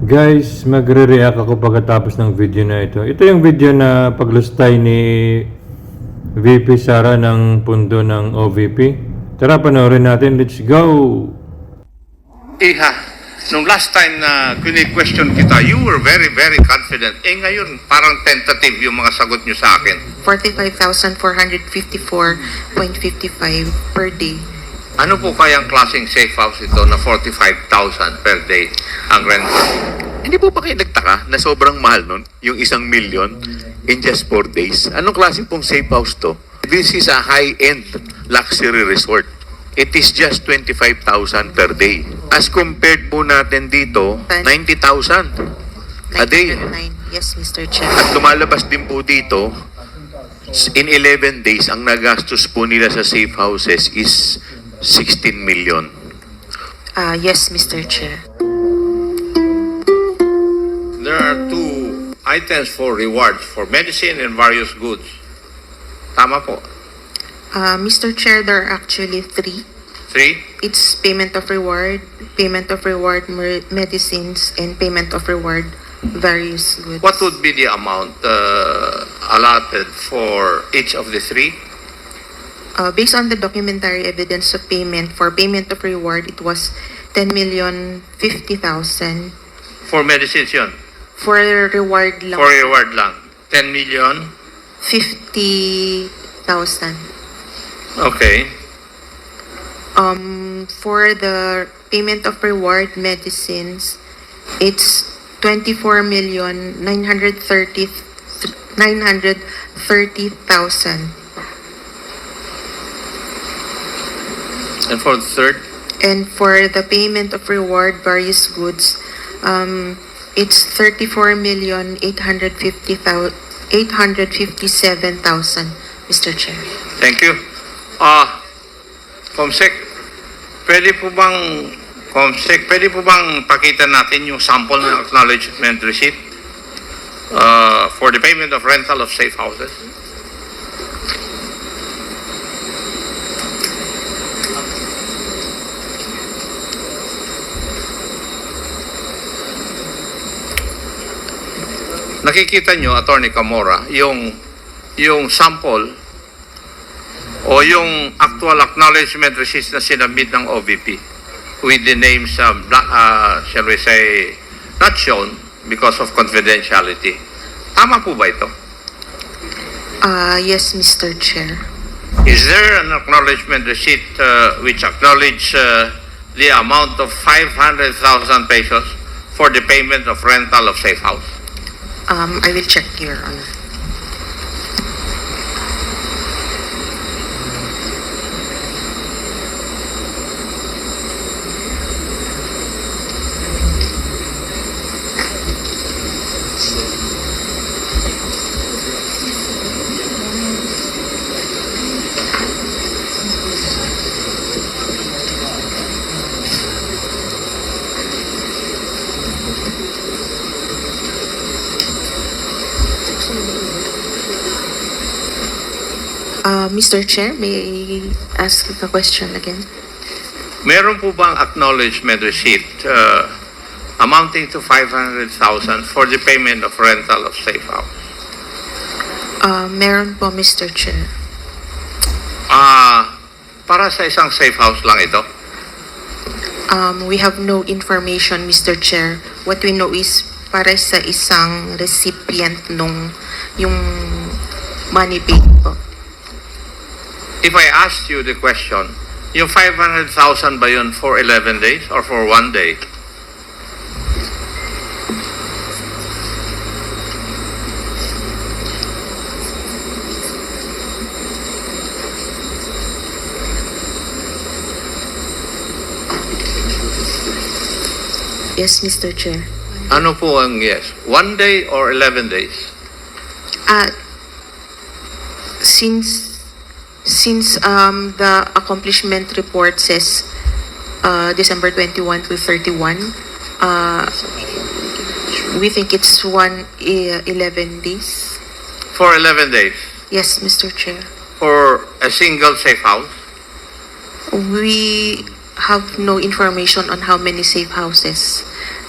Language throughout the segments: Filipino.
Guys, magre-react ako pagkatapos ng video na ito. Ito yung video na paglustay ni VP Sara ng pundo ng OVP. Tara, panoorin natin. Let's go! Iha, nung last time na question kita, you were very, very confident. Ngayon, parang tentative yung mga sagot nyo sa akin. 45,454.55 per day. Ano po kayang klaseng safe house ito na 45,000 per day ang rent? Hindi po ba kayo nagtaka na sobrang mahal nun? Yung 1,000,000 in just 4 days? Anong klaseng pong safe house to? This is a high-end luxury resort. It is just 25,000 per day. As compared po natin dito, 90,000 a day. 909. Yes, Mr. Chair. At lumalabas din po dito, in 11 days, ang nagastos po nila sa safe houses is 16 million. Yes, Mr. Chair. There are two items for rewards for medicine and various goods. Tama po. Mr. Chair, there are actually three. Three? It's payment of reward, medicines, and payment of reward, various goods. What would be the amount allotted for each of the three? Based on the documentary evidence of payment, for payment of reward, it was 10,050,000. For medicines yun? For reward lang, For reward lang. 10 million? 50,000. Okay. For the payment of reward medicines, it's 24,930,000. And for the third? And for the payment of reward various goods, it's 34,857,000, Mr. Chair. Thank you. Comsec, pwede po bang pakita natin yung sample ng acknowledgement receipt for the payment of rental of safe houses? Nakikita nyo, Attorney Camora, yung sample o yung actual acknowledgement receipt na sinabit ng OVP with the names, shall we say, not shown because of confidentiality. Tama po ba ito? Yes, Mr. Chair. Is there an acknowledgement receipt which acknowledge the amount of 500,000 pesos for the payment of rental of safe house? I will check, Your Honor. Mr. Chair, may I ask the question again? Meron po bang acknowledgement receipt amounting to 500,000 for the payment of rental of safe house? Meron po, Mr. Chair. Para sa isang safe house lang ito? We have no information, Mr. Chair. What we know is para sa isang recipient nung yung money paid po. If I asked you the question, yung 500,000 ba yun for 11 days or for 1 day? Yes, Mr. Chair. Ano po ang yes? 1 day or 11 days? Since the accomplishment report says December 21 to 31, we think it's 11 days. For 11 days? Yes, Mr. Chair. For a single safe house? We have no information on how many safe houses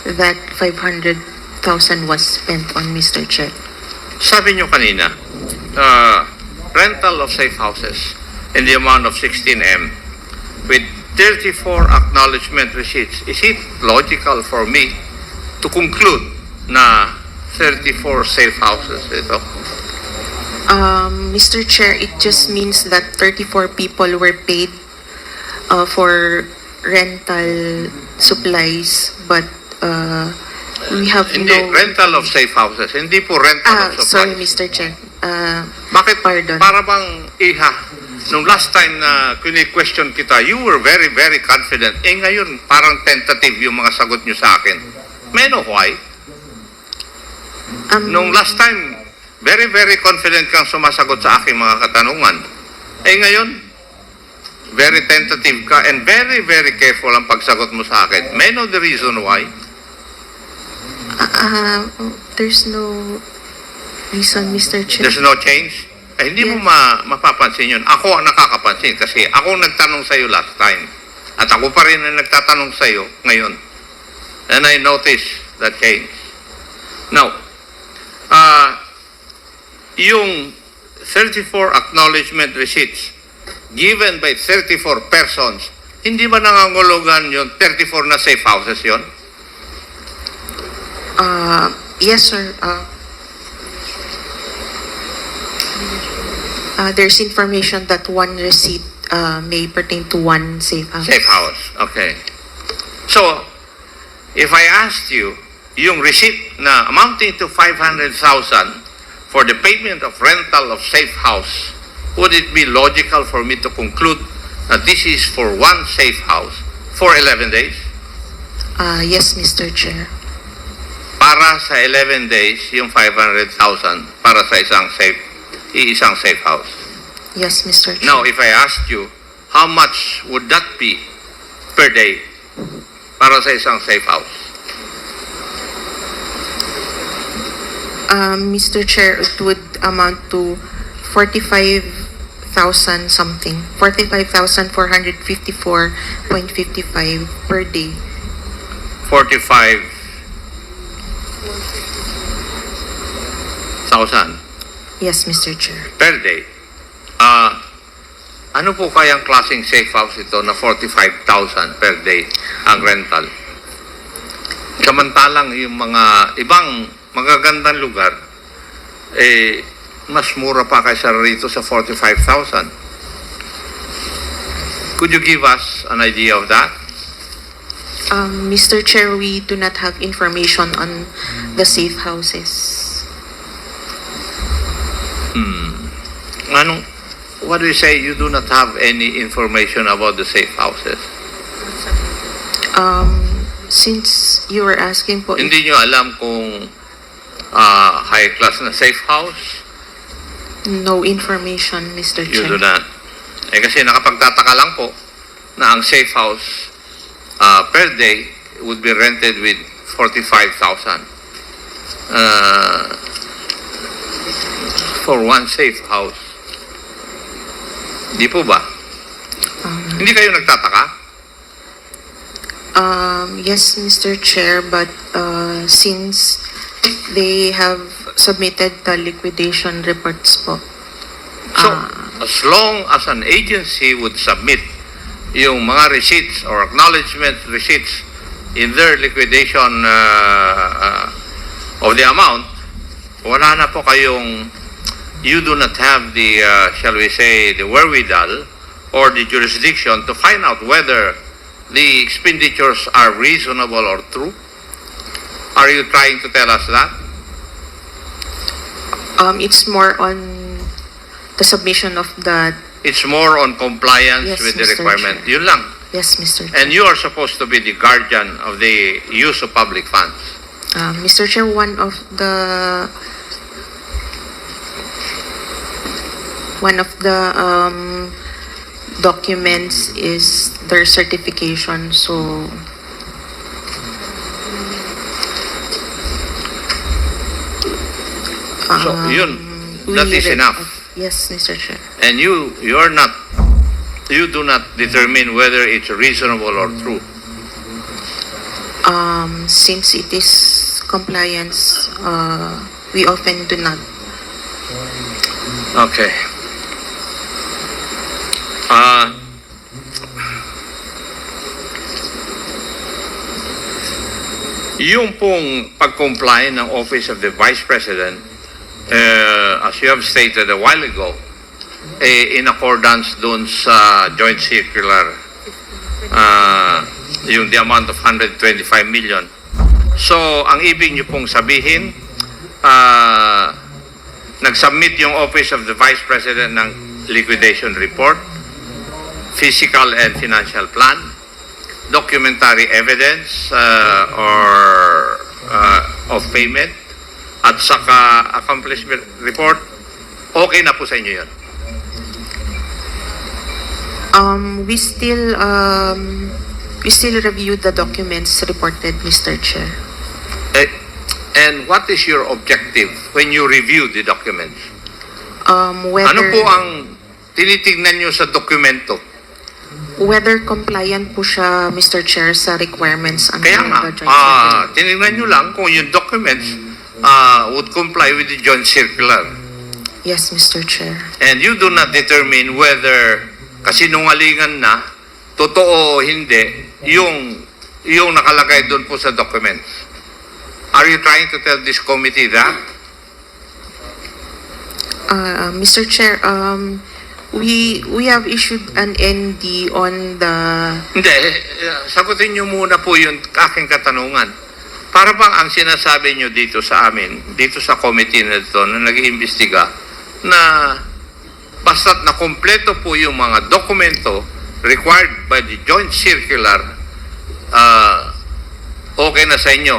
that 500,000 was spent on, Mr. Chair. Sabi nyo kanina, rental of safe houses in the amount of 16M with 34 acknowledgement receipts. Is it logical for me to conclude na 34 safe houses ito? Mr. Chair, it just means that 34 people were paid for rental supplies, but we have Hindi, no... rental of safe houses. Hindi po rental of Sorry, supplies. Mr. Chair. Bakit? Pardon. Para bang iha, nung last time na question kita, you were very, very confident. Eh ngayon, parang tentative yung mga sagot nyo sa akin. May know why? Nung last time, very, very confident kang sumasagot sa aking mga katanungan. Eh ngayon, very tentative ka and very, very careful ang pagsagot mo sa akin. May know the reason why? There's no reason, Mr. Chair. There's no change? Eh, hindi mo mapapansin yun. Ako ang nakakapansin kasi ako nagtanong sa'yo last time. At ako pa rin ang nagtatanong sa'yo ngayon. And I noticed that change. Now, yung 34 acknowledgement receipts given by 34 persons, hindi ba nangangulugan yung 34 na safe houses yon? Yes, sir. There's information that one receipt may pertain to one safe house. Safe house, okay. So, if I asked you, yung receipt na amounting to 500,000 for the payment of rental of safe house, would it be logical for me to conclude that this is for one safe house for 11 days? Yes, Mr. Chair. Para sa 11 days, yung 500,000 para sa isang safe house. Yes, Mr. Chair. Now, if I asked you, how much would that be per day para sa isang safe house? Mr. Chair, it would amount to 45,000 something. 45,454.55 per day. 45,000 Yes, Mr. Chair. per day. Ano po kayang klaseng safe house ito na 45,000 per day ang rental? Samantalang yung mga ibang magagandang lugar, mas mura pa kaysa rito sa 45,000. Could you give us an idea of that? Mr. Chair, we do not have information on the safe houses. What do you say? You do not have any information about the safe houses? Since you were asking po, Hindi nyo alam kung high class na safe house? no information, Mr. You Chair. do not. Kasi nakapagtataka lang po na ang safe house per day would be rented with 45,000 for one safe house. Di po ba? Hindi kayo nagtataka? Yes, Mr. Chair, but since they have submitted the liquidation reports po. So, as long as an agency would submit yung mga receipts or acknowledgement receipts in their liquidation of the amount, wala na po kayong, you do not have the, shall we say, the wherewithal or the jurisdiction to find out whether the expenditures are reasonable or true? Are you trying to tell us that? It's more on the submission of the... It's more on compliance Yes, with the Mr. requirement. Chair. Yun lang. Yes, Mr. Chair. And you are supposed to be the guardian of the use of public funds. Mr. Chair, one of the documents is their certification, so Yun, we that is read- enough. Yes, Mr. Chair. And you do not determine whether it's reasonable or true. Since it is compliance, we often do not. Okay. Yung pong pag-comply ng Office of the Vice President, as you have stated a while ago, in accordance dun sa joint circular, yung the amount of 125 million. So, ang ibig nyo pong sabihin, nag-submit yung Office of the Vice President ng liquidation report, physical and financial plan, documentary evidence of payment, at saka accomplishment report. Okay na po sa inyo yun. We still review the documents reported, Mr. Chair. And what is your objective when you review the documents? Whether, Ano po ang tinitingnan nyo sa dokumento? whether compliant po siya, Mr. Chair, sa requirements under Kaya nga, the joint circular. tinignan nyo lang kung yung documents would comply with the joint circular. Yes, Mr. Chair. And you do not determine whether kasinungalingan na, totoo o hindi, yung nakalagay doon po sa documents. Are you trying to tell this committee that? Mr. Chair, we have issued an ND on the... Hindi, sagutin nyo muna po yung aking katanungan. Para bang ang sinasabi nyo dito sa amin, dito sa committee na ito, na nag-iimbestiga, na basta't na kompleto po yung mga dokumento required by the joint circular, okay na sa inyo.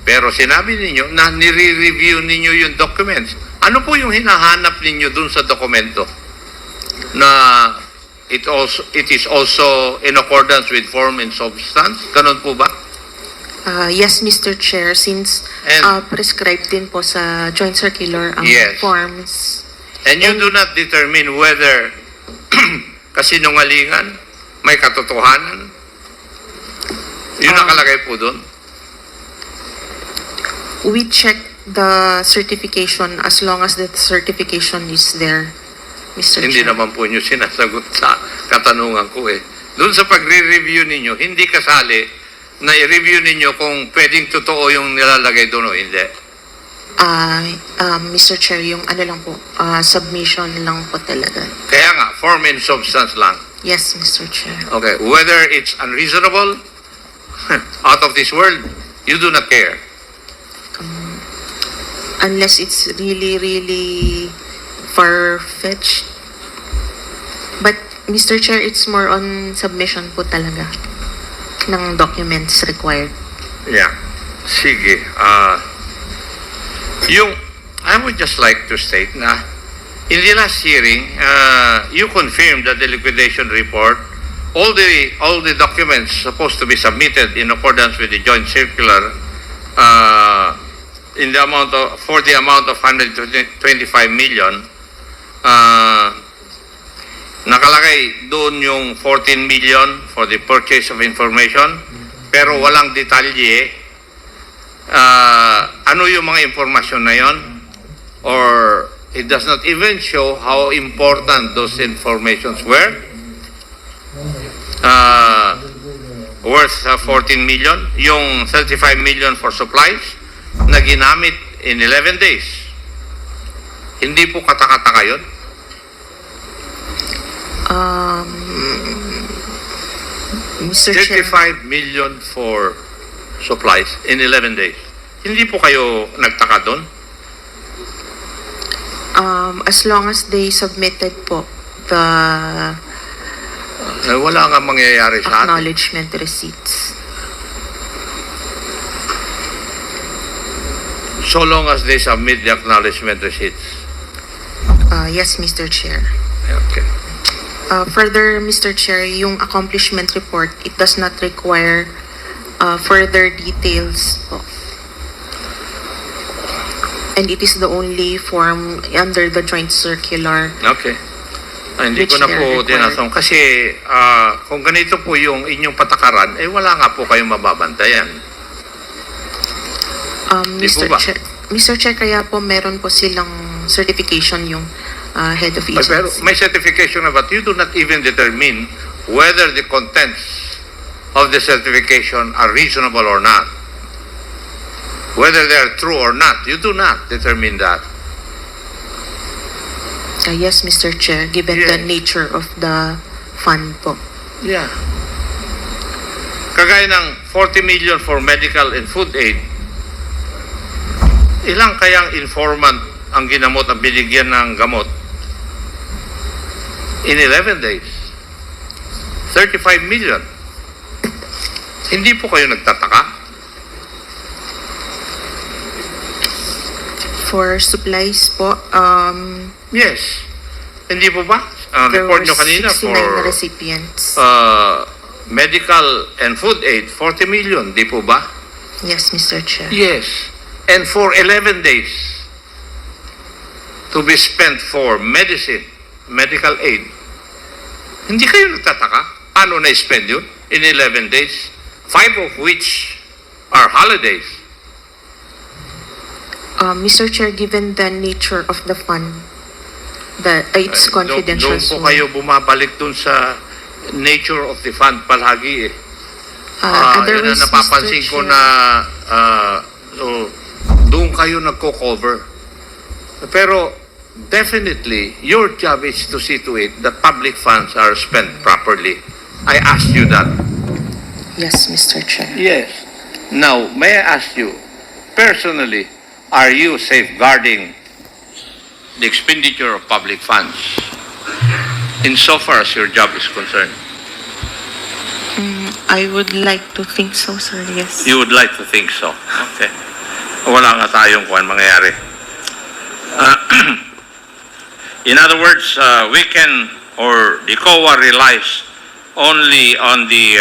Pero sinabi ninyo na nire-review ninyo yung documents. Ano po yung hinahanap ninyo dun sa dokumento? Na it is also in accordance with form and substance? Ganun po ba? Yes, Mr. Chair, since And- prescribed din po sa joint circular ang Yes. forms. And you do not determine whether kasinungalingan, may katotohanan. Yun nakalagay po doon. We check the certification as long as the certification is there, Mr. Hindi Chair. naman po nyo sinasagot sa katanungan ko eh. Doon sa pagre-review ninyo, hindi kasali na i-review ninyo kung pwedeng totoo yung nilalagay doon o hindi. Mr. Chair, yung ano lang po, submission lang po talaga. Kaya nga, form and substance lang. Yes, Mr. Chair. Okay, whether it's unreasonable, out of this world, you do not care. Unless it's really, really far-fetched. But, Mr. Chair, it's more on submission po talaga ng documents required. Yeah. Sige. I would just like to state na in the last hearing, you confirmed that the liquidation report, all the documents supposed to be submitted in accordance with the joint circular, for the amount of 125 million, nakalagay doon yung 14 million for the purchase of information, pero walang detalye. Ano yung mga informasyon na yon? Or it does not even show how important those informations were. Worth 14 million. Yung 35 million for supplies na ginamit in 11 days. Hindi po katakataka yun? Mr. Chair, 35 million for supplies in 11 days. Hindi po kayo nagtaka doon? as long as they submitted po the Wala nga mangyayari sa atin. acknowledgement receipts. So long as they submit the acknowledgement receipts. Yes, Mr. Chair. Okay. Further, Mr. Chair, yung accomplishment report, it does not require further details po. And it is the only form under the joint circular. Okay. Hindi Which ko na they are po required. tinatong. Kasi kung ganito po yung inyong patakaran, wala nga po kayong mababantayan. Di po Mr. ba? Chair, Mr. Chair, kaya po meron po silang certification yung head of Ay, pero agency. may certification na, but you do not even determine whether the contents of the certification are reasonable or not. Whether they are true or not, you do not determine that. Yes, Mr. Chair, given the Yes. nature of the fund po. Yeah. Kagaya ng 40 million for medical and food aid, ilang kayang informant ang ginamot at binigyan ng gamot? In 11 days. 35 million. Hindi po kayo nagtataka? For supplies po, Yes. Hindi po ba? there Report were nyo kanina 69 for recipients. medical and food aid, 40 million. Di po ba? Yes, Mr. Chair. Yes. And for 11 days to be spent for medicine, medical aid. Hindi kayo nagtataka? Paano na-spend yun in 11 days? 5 of which are holidays. Mr. Chair, given the nature of the fund, it's confidential. Doon po kayo bumabalik dun sa nature of the fund palagi eh. Yun Otherwise, ang napapansin Mr. ko Chair, na doon kayo nagko-cover. Pero definitely, your job is to see to it that public funds are spent properly. I asked you that. Yes, Mr. Chair. Yes. Now, may I ask you, personally, are you safeguarding the expenditure of public funds insofar as your job is concerned? I would like to think so, sir. Yes. You would like to think so. Okay. Wala nga tayong kuwan mangyayari. In other words, we can, or the COA relies only on the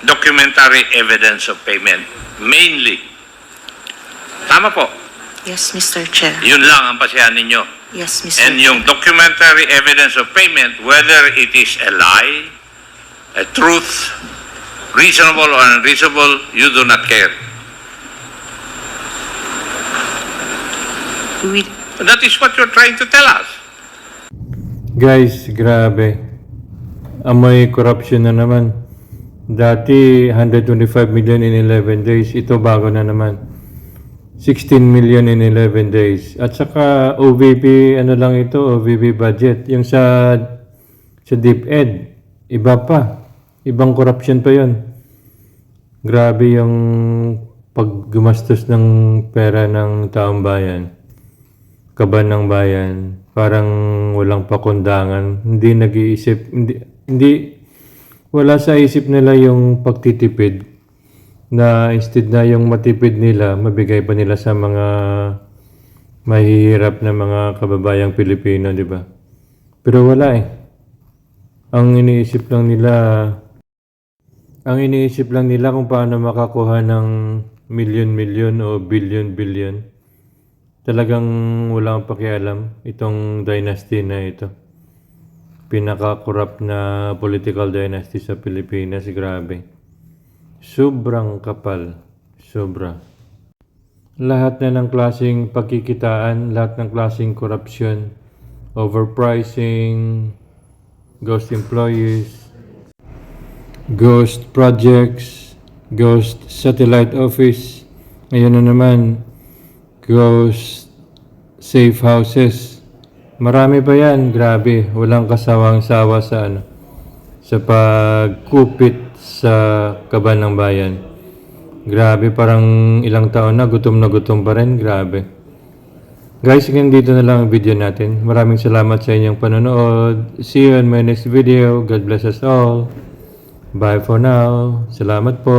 documentary evidence of payment. Mainly. Tama po. Yes, Mr. Chair. Yun lang ang pasihan ninyo. Yes, Mr. And yung documentary evidence of payment, whether it is a lie, a truth, reasonable or unreasonable, you do not care. That is what you're trying to tell us. Guys, grabe. Amoy corruption na naman. Dati, 125 million in 11 days. Ito bago na naman. 16 million in 11 days. At saka OVP, ano lang ito, OVP budget. Yung sa DepEd, iba pa. Ibang corruption pa yon. Grabe yung paggumastos ng pera ng taong bayan. Kaban ng bayan. Parang walang pakundangan. Hindi nag-iisip. Hindi wala sa isip nila yung pagtitipid. Na instead na yung matipid nila, mabigay pa nila sa mga mahihirap na mga kababayang Pilipino, di ba? Pero wala eh. Ang iniisip lang nila kung paano makakuha ng milyon-milyon o bilyon-bilyon. Talagang walang pakialam itong dynasty na ito. Pinaka-corrupt na political dynasty sa Pilipinas, grabe. Sobrang kapal. Sobra. Lahat na ng klaseng pagkikitaan, lahat ng klaseng korupsyon, overpricing, ghost employees, ghost projects, ghost satellite office, ngayon na naman, ghost safe houses. Marami pa yan, grabe. Walang kasawang-sawa sa sa pagkupit sa kaban ng bayan. Grabe, parang ilang taon na gutom pa rin. Grabe. Guys, hanggang dito na lang ang video natin. Maraming salamat sa inyong panonood. See you in my next video. God bless us all. Bye for now. Salamat po.